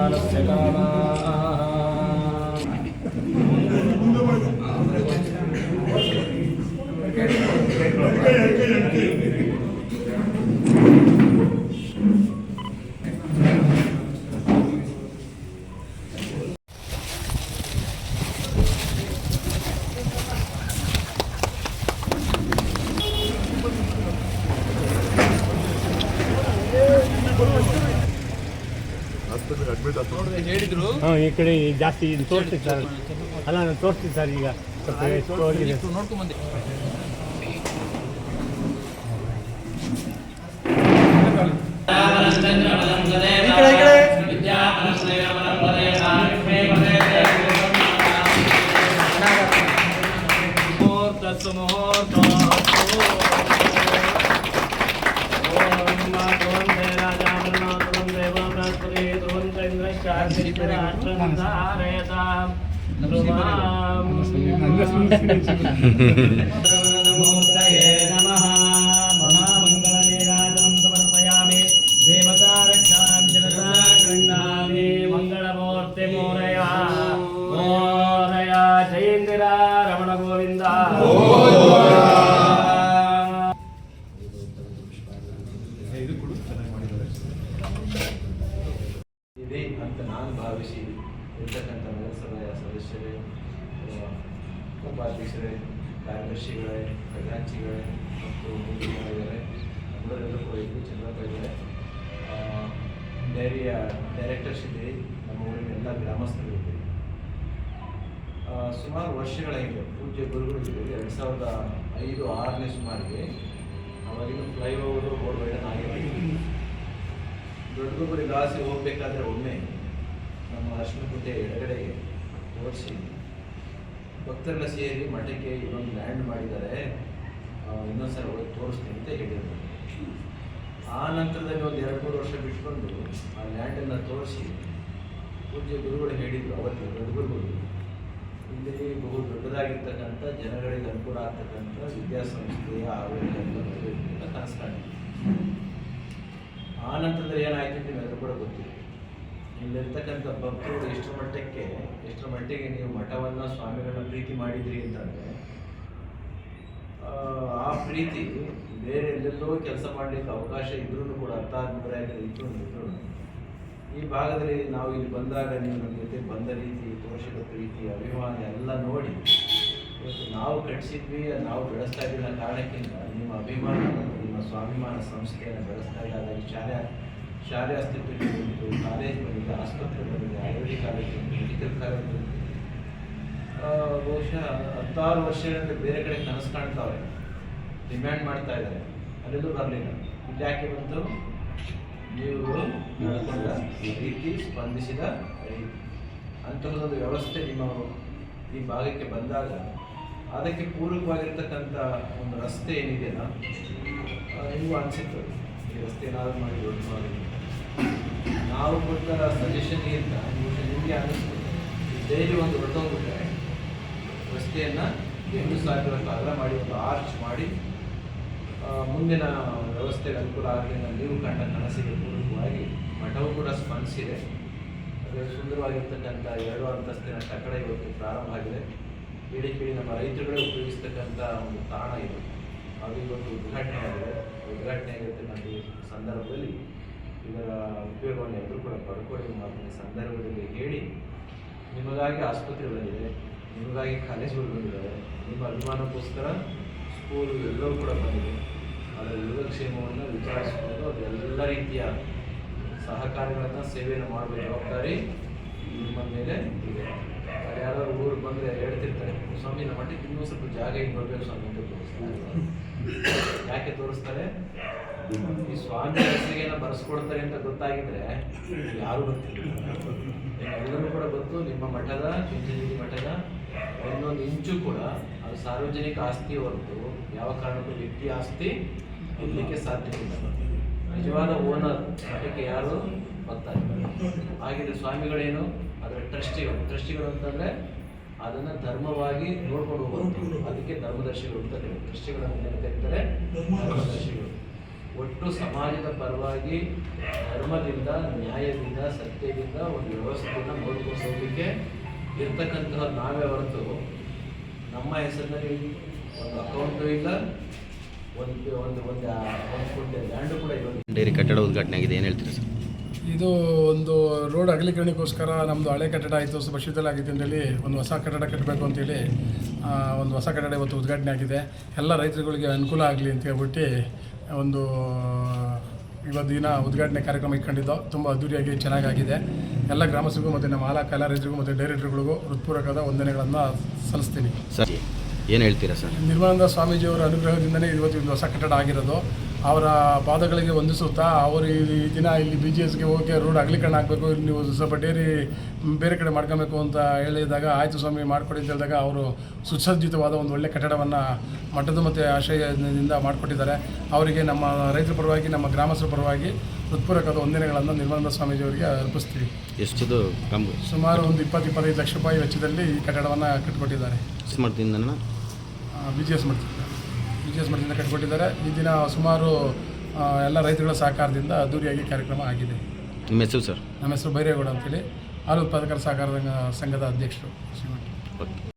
ಯಜಮಾನಸ್ಯ ಕಾಮಾಃ ಹೇಳಿದ್ರು ಈ ಕಡೆ ಜಾಸ್ತಿ ತೋರಿಸ್ತೀವಿ ಸರ್. ಅಲ್ಲ ನಾನು ತೋರಿಸ್ತೀನಿ ಸರ್. ಈಗ ಸ್ವಲ್ಪ ಎಷ್ಟು ಹೋಗಿದೆ ನೋಡ್ಕೊಂಡ್ಬಂದೆ. ಮಂಗಳಮೂರ್ತಿ ಮೋರಯ ಜಯೇಂದ್ರ ರಮಣ ಗೋವಿಂದ. ಇದೆ ಅಂತ ನಾನು ಭಾವಿಸಿ ಇರ್ತಕ್ಕಂಥ ನಗರಸಭೆಯ ಸದಸ್ಯರೇ, ಉಪಾಧ್ಯಕ್ಷರೇ, ಕಾರ್ಯದರ್ಶಿಗಳೇ, ಖಜಾಂಚಿಗಳೇ ಮತ್ತು ಮುಖ್ಯಮಂತ್ರಿಗಳೇ, ಎಲ್ಲರೆಲ್ಲರೂ ಕೂಡ ಇದ್ದು ಚಂದ್ರಪ್ಪ ಇದ್ದಾರೆ. ಡೈರಿಯ ಡೈರೆಕ್ಟರ್ಸ್ ಇದ್ದೀರಿ, ನಮ್ಮ ಊರಿನ ಎಲ್ಲ ಗ್ರಾಮಸ್ಥರಿದ್ದೀರಿ. ಸುಮಾರು ವರ್ಷಗಳ ಹಿಂದೆ ಪೂಜ್ಯ ಗುರುಗಳಿದ್ದೀರಿ. 2005-6ನೇ ಸುಮಾರಿಗೆ ಅವಾಗಿನ ಫ್ಲೈಓವರು ರೋಡ್ ವೈಡನ್ ಆಗಿರಲಿಲ್ಲ. ದೊಡ್ಡಗುಬ್ಬರಿ ದಾಸಿ ಹೋಗ್ಬೇಕಾದ್ರೆ ಒಮ್ಮೆ ನಮ್ಮ ಅಶ್ವಕುಟೆ ಎಡಗಡೆಗೆ ತೋರಿಸಿ ಭಕ್ತರೆಲ್ಲ ಸೇರಿ ಮಠಕ್ಕೆ ಇನ್ನೊಂದು ಲ್ಯಾಂಡ್ ಮಾಡಿದ್ದಾರೆ, ಇನ್ನೊಂದ್ಸಲ ಹೋಗಿ ತೋರಿಸ್ತೀನಿ ಅಂತ ಹೇಳಿದರು. ಆ ನಂತರದಲ್ಲಿ ಒಂದು 2-3 ವರ್ಷ ಬಿಟ್ಕೊಂಡು ಆ ಲ್ಯಾಂಡನ್ನು ತೋರಿಸಿ ಪೂಜ್ಯ ಗುರುಗಳು ಹೇಳಿದರು, ಅವತ್ತು ದೊಡ್ಡಗುರುಗಳು, ಇಲ್ಲಿ ಬಹು ದೊಡ್ಡದಾಗಿರ್ತಕ್ಕಂಥ ಜನಗಳಿಗೆ ಅನುಕೂಲ ಆಗ್ತಕ್ಕಂಥ ವಿದ್ಯಾಸಂಸ್ಥೆಯ ಆಡಳಿತ ಅಂತ ಕನಸು ಕಂಡಿದ್ದರು. ಆ ನಂತರದಲ್ಲಿ ಏನಾಯ್ತು ಅಂತ ನಿಮ್ಮೆಲ್ಲರೂ ಕೂಡ ಗೊತ್ತಿದೆ. ಇಲ್ಲಿರ್ತಕ್ಕಂಥ ಭಕ್ತರು ಎಷ್ಟರ ಮಟ್ಟಿಗೆ ನೀವು ಮಠವನ್ನು ಸ್ವಾಮಿಗಳನ್ನ ಪ್ರೀತಿ ಮಾಡಿದ್ರಿ ಅಂತಂದರೆ, ಆ ಪ್ರೀತಿ ಬೇರೆ ಎಲ್ಲೆಲ್ಲೋ ಕೆಲಸ ಮಾಡಲಿಕ್ಕೆ ಅವಕಾಶ ಇದ್ರೂ ಕೂಡ ಇದ್ರೂ ಈ ಭಾಗದಲ್ಲಿ ನಾವು ಇಲ್ಲಿ ಬಂದಾಗ ನೀವು ನಮ್ಮ ಜೊತೆ ಬಂದ ರೀತಿ, ತೋರಿಸಿದ ಪ್ರೀತಿ, ಅಭಿಮಾನ ಎಲ್ಲ ನೋಡಿ ಇವತ್ತು ನಾವು ಕಟ್ಟಿಸಿದ್ವಿ, ನಾವು ಬೆಳೆಸ್ತಾ ಇದ್ದಿಲ್ಲ ಕಾರಣಕ್ಕಿಂತ ನಿಮ್ಮ ಅಭಿಮಾನ, ನಿಮ್ಮ ಸ್ವಾಭಿಮಾನ ಸಂಸ್ಥೆಯನ್ನು ಬೆಳೆಸ್ತಾ ಇದ್ದಾಗ ಶಾಲೆ ಅಸ್ತಿತ್ವಕ್ಕೆ ಬಂದಿದ್ದು, ಕಾಲೇಜ್ ಬಂದಿದೆ, ಆಸ್ಪತ್ರೆ ಬಂದಿದೆ, ಆಯುರ್ವೇದಿಕ್ ಕಾಲೇಜ್ ಬಂದಿದೆ, ಮೆಡಿಕಲ್ ಕಾಲೇಜ್ ಬಂದಿದೆ. ಬಹುಶಃ 16 ವರ್ಷಗಳಿಂದ ಬೇರೆ ಕಡೆ ಕನಸು ಕಾಣ್ತಾವ್ರೆ, ಡಿಮ್ಯಾಂಡ್ ಮಾಡ್ತಾ ಇದ್ದಾರೆ, ಅಲ್ಲೆಲ್ಲೂ ಬರಲಿಲ್ಲ. ಇದು ಯಾಕೆ ಬಂತು? ನೀವು ನಡ್ಕೊಂಡ ರೀತಿ, ಸ್ಪಂದಿಸಿದ ರೀತಿ, ಅಂಥದ್ದೊಂದು ವ್ಯವಸ್ಥೆ ನಿಮ್ಮ ಈ ಭಾಗಕ್ಕೆ ಬಂದಾಗ ಅದಕ್ಕೆ ಪೂರಕವಾಗಿರ್ತಕ್ಕಂಥ ಒಂದು ರಸ್ತೆ ಏನಿದೆಯಲ್ಲ, ನಿಮಗೂ ಅನಿಸಿತ್ತು ಈ ರಸ್ತೆ ಏನಾದರೂ ಮಾಡಿ ದೊಡ್ಡ ಮಾಡಿ. ನಾವು ಕೊಟ್ಟ ಸಜೆಷನ್ಗಿಂತ ನಿಮಗೆ ಅನ್ನಿಸ್ತು ಡೈಲಿ ಒಂದು ಹೊರಟೋಗ್ಬಿಟ್ರೆ ರಸ್ತೆಯನ್ನು 2,000 ಅಗಲ ಮಾಡಿ ಒಂದು ಆರ್ಚ್ ಮಾಡಿ ಮುಂದಿನ ವ್ಯವಸ್ಥೆಗೆ ಅನುಕೂಲ ಆಗಲಿ. ನೀವು ಕಂಡ ಕನಸಿಗೆ ಪೂರಕವಾಗಿ ಮಠವು ಕೂಡ ಸ್ಪಂದಿಸಿದೆ. ಅದೇ ಸುಂದರವಾಗಿರ್ತಕ್ಕಂಥ 2 ಅಂತಸ್ತಿನ ಕಟ್ಟಡ ಇವತ್ತು ಪ್ರಾರಂಭ ಆಗಿದೆ. ಕೇಳಿ ನಮ್ಮ ರೈತರುಗಳೇ ಉಪಯೋಗಿಸ್ತಕ್ಕಂಥ ಒಂದು ತಾಣ ಇದು. ಅದು ಇವತ್ತು ಉದ್ಘಾಟನೆ ಆಗಿದೆ. ಉದ್ಘಾಟನೆ ಆಗಿರ್ತಕ್ಕಂಥ ಸಂದರ್ಭದಲ್ಲಿ ಇದರ ಉಪಯೋಗವನ್ನು ಎಲ್ಲರೂ ಕೂಡ ಪಡ್ಕೊಳ್ಳಿ ಮಾತಿನ ಸಂದರ್ಭದಲ್ಲಿ ಹೇಳಿ, ನಿಮಗಾಗಿ ಆಸ್ಪತ್ರೆಗಳಿದೆ, ನಿಮಗಾಗಿ ಕಾಲೇಜುಗಳು ಬಂದಿದ್ದಾವೆ, ನಿಮ್ಮ ಅಭಿಮಾನಕ್ಕೋಸ್ಕರ ಸ್ಕೂಲು ಎಲ್ಲವೂ ಕೂಡ ಬಂದಿದೆ. ಅದರ ಯೋಗಕ್ಷೇಮವನ್ನು ವಿಚಾರಿಸಿಕೊಂಡು ಅದೆಲ್ಲ ರೀತಿಯ ಸಹಕಾರಿಗಳನ್ನು ಸೇವೆಯನ್ನು ಮಾಡುವ ಜವಾಬ್ದಾರಿ ನಿಮ್ಮ ಮೇಲೆ ಇದೆ. ಯಾರಾದ್ರು ಊರಿಗೆ ಬಂದರೆ ಹೇಳ್ತಿರ್ತಾರೆ, ಸ್ವಾಮಿ ನಮ್ಮ ಮಟ್ಟಿಗೆ ಇನ್ನೂ ಸ್ವಲ್ಪ ಜಾಗ ಹಿಂಗೆ ಬರಬೇಕು ಸ್ವಾಮಿ ಅಂತ ತೋರಿಸ್ತಾರೆ. ಯಾಕೆ ತೋರಿಸ್ತಾರೆ? ಈ ಸ್ವಾಮಿ ಹೆಸರಿಗೆನ ಬರೆಸ್ಕೊಡ್ತಾರೆ ಅಂತ ಗೊತ್ತಾಗಿದ್ರೆ ಯಾರು ಗೊತ್ತಿಲ್ಲ. ಎಲ್ಲರೂ ಕೂಡ ಗೊತ್ತು, ನಿಮ್ಮ ಮಠದ ಚುಂಚನಗಿರಿ ಮಠದ ಒಂದೊಂದು ಇಂಚು ಕೂಡ ಅದು ಸಾರ್ವಜನಿಕ ಆಸ್ತಿ ಹೊರತು ಯಾವ ಕಾರಣಕ್ಕೂ ವ್ಯಕ್ತಿ ಆಸ್ತಿ ಇರಲಿಕ್ಕೆ ಸಾಧ್ಯವಿಲ್ಲ. ನಿಜವಾದ ಓನರ್ ಮಠಕ್ಕೆ ಯಾರು ಬರ್ತಾರೆ. ಹಾಗಿದ್ರೆ ಸ್ವಾಮಿಗಳೇನು? ಅದರ ಟ್ರಸ್ಟಿಗಳು ಅಂತಂದರೆ ಅದನ್ನು ಧರ್ಮವಾಗಿ ನೋಡ್ಕೊಂಡು ಹೋಗುವಂಥದ್ದು. ಅದಕ್ಕೆ ಧರ್ಮದರ್ಶಿಗಳು ಅಂತ ಟ್ರಸ್ಟಿಗಳನ್ನು ಕರೀತಾರೆ ಧರ್ಮದರ್ಶಿಗಳು. ಒಟ್ಟು ಸಮಾಜದ ಪರವಾಗಿ ಧರ್ಮದಿಂದ, ನ್ಯಾಯದಿಂದ, ಸತ್ಯದಿಂದ ಒಂದು ವ್ಯವಸ್ಥೆಯನ್ನು ನೋಡ್ಕೊಂಡು ಹೋಗಲಿಕ್ಕೆ ಇರ್ತಕ್ಕಂತಹ ನಾವೇ ಹೊರತು ನಮ್ಮ ಹೆಸರಿನಲ್ಲಿ ಒಂದು ಅಕೌಂಟು ಇಲ್ಲ, ಒಂದು ಒಂದು ಒಂದು ಒಂದು ಫುಡ್ ಲ್ಯಾಂಡು ಕೂಡ ಇರೋದಿಲ್ಲ. ಡೈರಿ ಕಟ್ಟಡ ಉದ್ಘಾಟನೆ ಆಗಿದೆ, ಏನು ಹೇಳ್ತೀರಾ ಸರ್? ಇದು ಒಂದು ರೋಡ್ ಅಗಲೀಕರಣಕ್ಕೋಸ್ಕರ ನಮ್ಮದು ಹಳೆ ಕಟ್ಟಡ ಆಯಿತು, ಸ್ವಲ್ಪ ಶಿಥಿಲಾಗಿದೆ ಅಂತೇಳಿ ಒಂದು ಹೊಸ ಕಟ್ಟಡ ಕಟ್ಟಬೇಕು ಅಂತೇಳಿ ಒಂದು ಹೊಸ ಕಟ್ಟಡ ಇವತ್ತು ಉದ್ಘಾಟನೆ ಆಗಿದೆ. ಎಲ್ಲ ರೈತರುಗಳಿಗೆ ಅನುಕೂಲ ಆಗಲಿ ಅಂತ ಹೇಳ್ಬಿಟ್ಟು ಒಂದು ಇವತ್ತು ದಿನ ಉದ್ಘಾಟನೆ ಕಾರ್ಯಕ್ರಮ ಇಟ್ಕೊಂಡಿದ್ದು ತುಂಬ ಅದ್ದೂರಿಯಾಗಿ ಚೆನ್ನಾಗಾಗಿದೆ. ಎಲ್ಲ ಗ್ರಾಮಸ್ಥರಿಗೂ ಮತ್ತು ನಮ್ಮ ಹಾಲ ಕಲಾ ರೈತರಿಗೂ ಮತ್ತು ಡೈರೆಕ್ಟರ್ಗಳಿಗೂ ಹೃತ್ಪೂರ್ವಕದ ವಂದನೆಗಳನ್ನು ಸಲ್ಲಿಸ್ತೀನಿ. ಸರ್ ಏನು ಹೇಳ್ತೀರಾ ಸರ್? ನಿರ್ಮಲಾನಂದ ಸ್ವಾಮೀಜಿಯವರ ಅನುಗ್ರಹದಿಂದಲೇ ಇವತ್ತು ಒಂದು ಹೊಸ ಕಟ್ಟಡ ಆಗಿರೋದು. ಅವರ ಪಾದಗಳಿಗೆ ವಂದಿಸುತ್ತಾ ಅವರು ಈ ದಿನ ಇಲ್ಲಿ BGSಗೆ ಹೋಗಿ ರೋಡ್ ಅಗಲೀಕರಣ ಆಗಬೇಕು, ನೀವು ಸ್ವಲ್ಪ ಡೈರಿ ಬೇರೆ ಕಡೆ ಮಾಡ್ಕೊಬೇಕು ಅಂತ ಹೇಳಿದಾಗ ಆಯಿತು ಸ್ವಾಮಿ ಮಾಡಿಕೊಡಿ ಅಂತ ಹೇಳಿದಾಗ ಅವರು ಸುಸಜ್ಜಿತವಾದ ಒಂದು ಒಳ್ಳೆಯ ಕಟ್ಟಡವನ್ನು ಮಠದ ಮತ್ತು ಆಶ್ರಯದಿಂದ ಮಾಡಿಕೊಟ್ಟಿದ್ದಾರೆ. ಅವರಿಗೆ ನಮ್ಮ ರೈತರ ಪರವಾಗಿ, ನಮ್ಮ ಗ್ರಾಮಸ್ಥರ ಪರವಾಗಿ ಹೃತ್ಪೂರ್ವಕದ ವಂದನೆಗಳನ್ನು ನಿರ್ಮಲಾನಂದ ಸ್ವಾಮೀಜಿಯವರಿಗೆ ಅರ್ಪಿಸ್ತೀವಿ. ಎಷ್ಟದು ಸುಮಾರು ಒಂದು 20-25 ಲಕ್ಷ ರೂಪಾಯಿ ವೆಚ್ಚದಲ್ಲಿ ಈ ಕಟ್ಟಡವನ್ನು ಕಟ್ಟಿಕೊಟ್ಟಿದ್ದಾರೆ. ಮಾಡ್ತೀನಿ BGS ಮಠದಿಂದ ಕಟ್ಟಿಕೊಟ್ಟಿದ್ದಾರೆ. ಈ ದಿನ ಸುಮಾರು ಎಲ್ಲ ರೈತರುಗಳ ಸಹಕಾರದಿಂದ ಅದ್ದೂರಿಯಾಗಿ ಕಾರ್ಯಕ್ರಮ ಆಗಿದೆ. ನಿಮ್ಮ ಹೆಸರು ಸರ್? ನಮ್ಮ ಹೆಸರು ಬೈರೇಗೌಡ ಅಂತೇಳಿ, ಹಾಲು ಉತ್ಪಾದಕರ ಸಹಕಾರ ಸಂಘದ ಅಧ್ಯಕ್ಷರು. ಓಕೆ.